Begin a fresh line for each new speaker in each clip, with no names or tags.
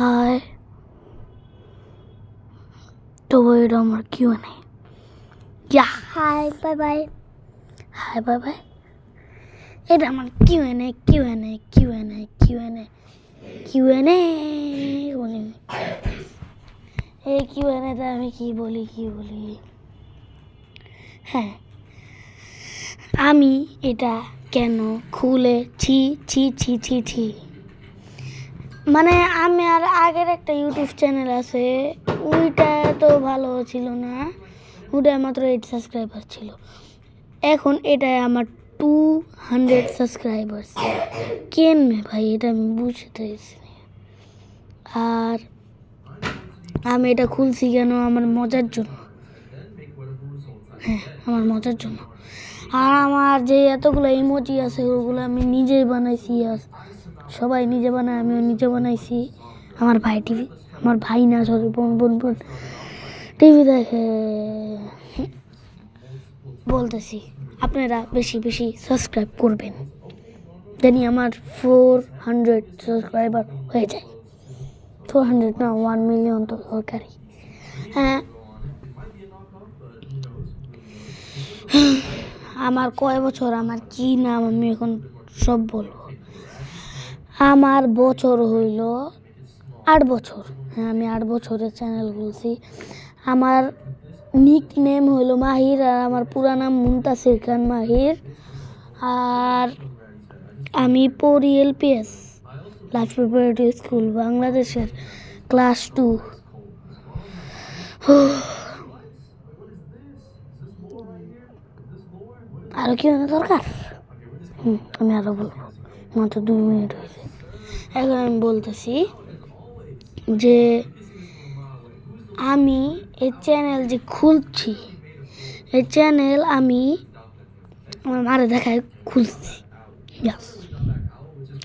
High তো এটা আমার Q&A
হাই বাই বাই
এটা আমার Q&A এই Q&Aতে আমি কি বলি হ্যাঁ আমি এটা কেন খুলেছি ছি মানে আমি আর আগের একটা ইউটিউব চ্যানেল আছে ওইটা তো ভালো ছিল না, ওটা মাত্র 8 সাবস্ক্রাইবার ছিল। এখন এটাই আমার 200 সাবস্ক্রাইবার। কেন ভাই এটা আমি বুঝতেছি না। আর আমি এটা খুলছি কেন? আমার মজার জন্য। হ্যাঁ, আমার মজার জন্য। আর আমার যে এতগুলো ইমোজি আছে ওগুলো আমি নিজেই বানাইছি। সবাই নিজে বানায়, আমিও নিজে বানাইছি। আমার ভাই না সরি বোন টিভি দেখে। বলতেছি আপনারা বেশি সাবস্ক্রাইব করবেন জানি আমার 400 সাবস্ক্রাইবার হয়ে যায়। 400 না 1 মিলিয়ন তো দরকারি। হ্যাঁ, আমার কয় বছর, আমার কি নাম আমি এখন সব বলবো। আমার বছর হইল 8 বছর। হ্যাঁ, আমি 8 বছরের চ্যানেল খুলছি। আমার নিক নেম হইল মাহির আর আমার পুরা নাম মুনতাসির খান মাহির। আর আমি পড়ি LPS লাইফ প্রিপারেটরি স্কুল বাংলাদেশের ক্লাস 2। আরো কি দরকার? আমি আরো বলবো, মাত্র 2 মিনিট হয়েছে। এখন আমি বলতেছি যে আমি এই চ্যানেল যে খুলছি, এই চ্যানেল আমি আমার মারে দেখায় খুলছি।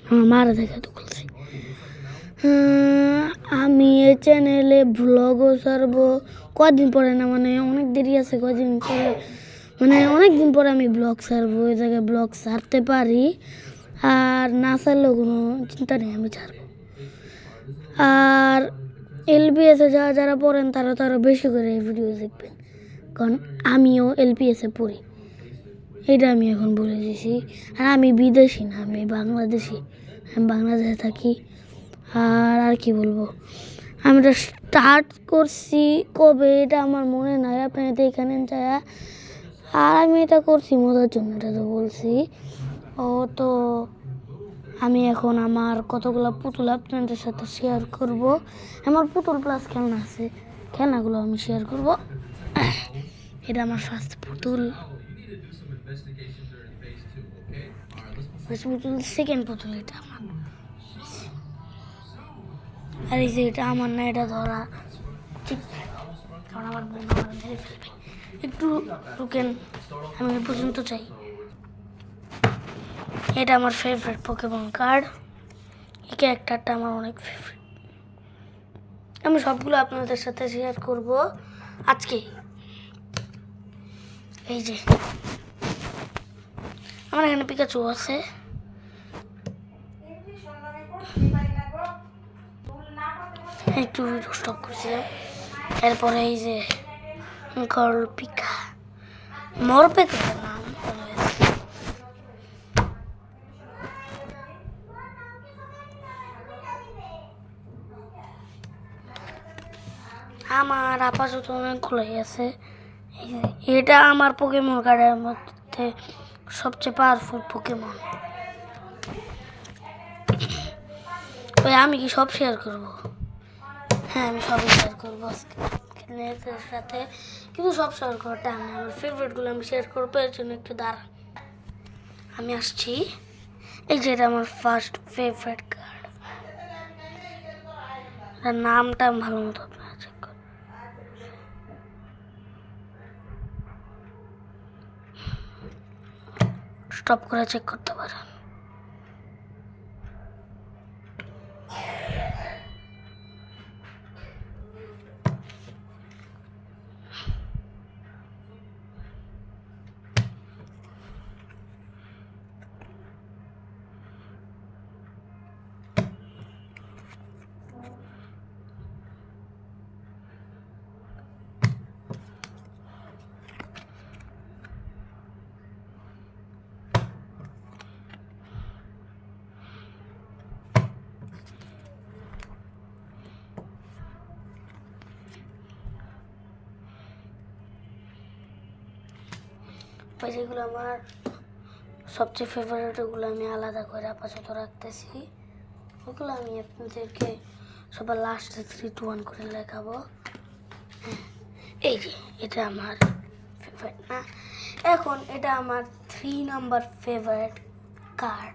আমার মারে দেখায় তো খুলছি। আমি এই চ্যানেলে ব্লগও ছাড়বো কদিন পরে, না মানে অনেক দেরি আছে, কদিন পরে মানে অনেক দিন পরে আমি ব্লগ ছাড়বো। ওই জায়গায় ব্লগ ছাড়তে পারি, আর না ছাড়লেও কোনো চিন্তা নেই, আমি ছাড়বো। আর LPS-এ যারা পড়েন তারা বেশি করে এই ভিডিও দেখবেন, কারণ আমিও LPS-এ পড়ি। এটা আমি এখন বলে দিয়েছি। আর আমি বিদেশি না, আমি বাংলাদেশি। আমি বাংলাদেশে থাকি। আর কি বলবো, আমি এটা স্টার্ট করছি কবে এটা আমার মনে নাই, আপনারা দেখেন যায়। আর আমি এটা করছি মজার জন্য, এটা তো বলছি। তো আমি এখন আমার কতগুলো পুতুল আপনাদের সাথে শেয়ার করব। আমার পুতুল প্লাস খেলনা আছে, খেলনাগুলো আমি শেয়ার করব। এটা আমার ফার্স্ট পুতুল, সেকেন্ড পুতুল এটা আমার। আর এই যে এটা আমার না, এটা ধরা ঠিক, কারণ আমার বোন আমার মেরে ফেলবে। একটু রুকেন, আমি এই পর্যন্ত চাই। এটা আমার ফেভারিট পোকেমন কার্ড। এই ক্যারেক্টারটা আমার অনেক ফেভারিট। আমি সবগুলো আপনাদের সাথে শেয়ার করব আজকে। এই যে আমার এখানে পিকাচু আছে। একটু ভিডিও স্টপ করছিলাম। এরপরে এই যে গার্ল পিকা মরপেতে নাম। আমার আপাতত অনেকগুলোই আছে। এটা আমার পোকেমন কার্ডের মধ্যে সবচেয়ে পাওয়ারফুল পোকেমন। আমি কি সব শেয়ার করবো? হ্যাঁ, আমি সবই শেয়ার করবো আপনাদের সাথে, কিন্তু সব শেয়ার করার টাইম নেই। আমার ফেভারিটগুলো আমি শেয়ার করবো, এর জন্য একটু দাঁড়ান, আমি আসছি। এই যে এটা আমার ফার্স্ট ফেভারিট কার্ড, নামটা ভালো মতো আপনারা চেক করুন। স্টপ করে চেক করতে পারেন। তারপরে যেগুলো আমার সবচেয়ে ফেভারিট, ওগুলো আমি আলাদা করে আপাতত রাখতেছি। ওগুলো আমি আপনাদেরকে সবার লাস্টে 3, 2, 1 করে লেখাবো। এই যে এটা আমার ফেভারিট না। এখন এটা আমার 3 number favourite card,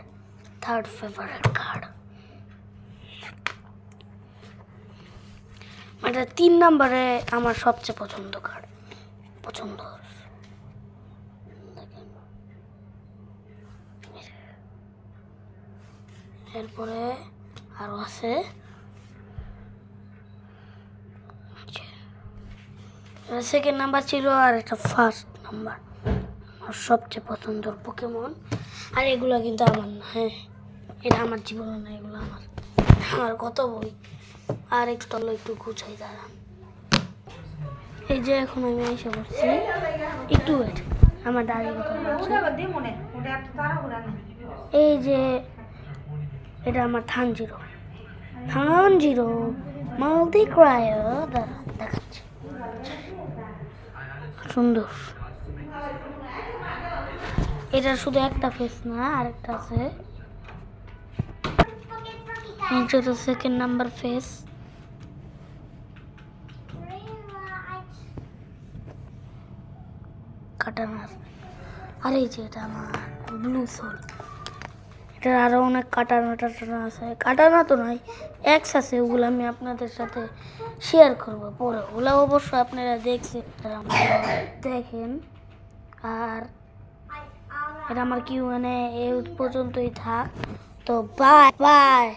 3rd favourite card. এটা 3 নম্বরে আমার সবচেয়ে পছন্দ কার্ড, পছন্দ। এরপরে আরো আছে, সেকেন্ড নাম্বার ছিল, আর এটা 1st নাম্বার। আমার সবচেয়ে পছন্দের পোকেমন। আর এগুলো কিন্তু আমার না, হ্যাঁ এটা আমার জীবনে না, এগুলো আমার কত বই। আর একটু গুছাই দাঁড়ান। এই যে এখন আমি এসে বলছি, একটু ওয়েট, আমার দাঁড়িয়ে কথা বলছি। এই যে এটা আমার থানজিরো মাল্টি ক্রায়ো, দেখাচ্ছি, সুন্দর। এটা শুধু একটা ফেস না, আরেকটা আছে, এটা 2nd নাম্বার ফেস। কাটানার। আর এই যে এটা আমার ব্লু সোল, এটার আরো অনেক কাটানা আছে, কাটানা তো নয়, এক্স আছে, ওগুলো আমি আপনাদের সাথে শেয়ার করবো পরে, ওগুলো অবশ্যই আপনারা দেখেন। আর এটা আমার Q&A এই পর্যন্তই থাক, তো বাই বাই।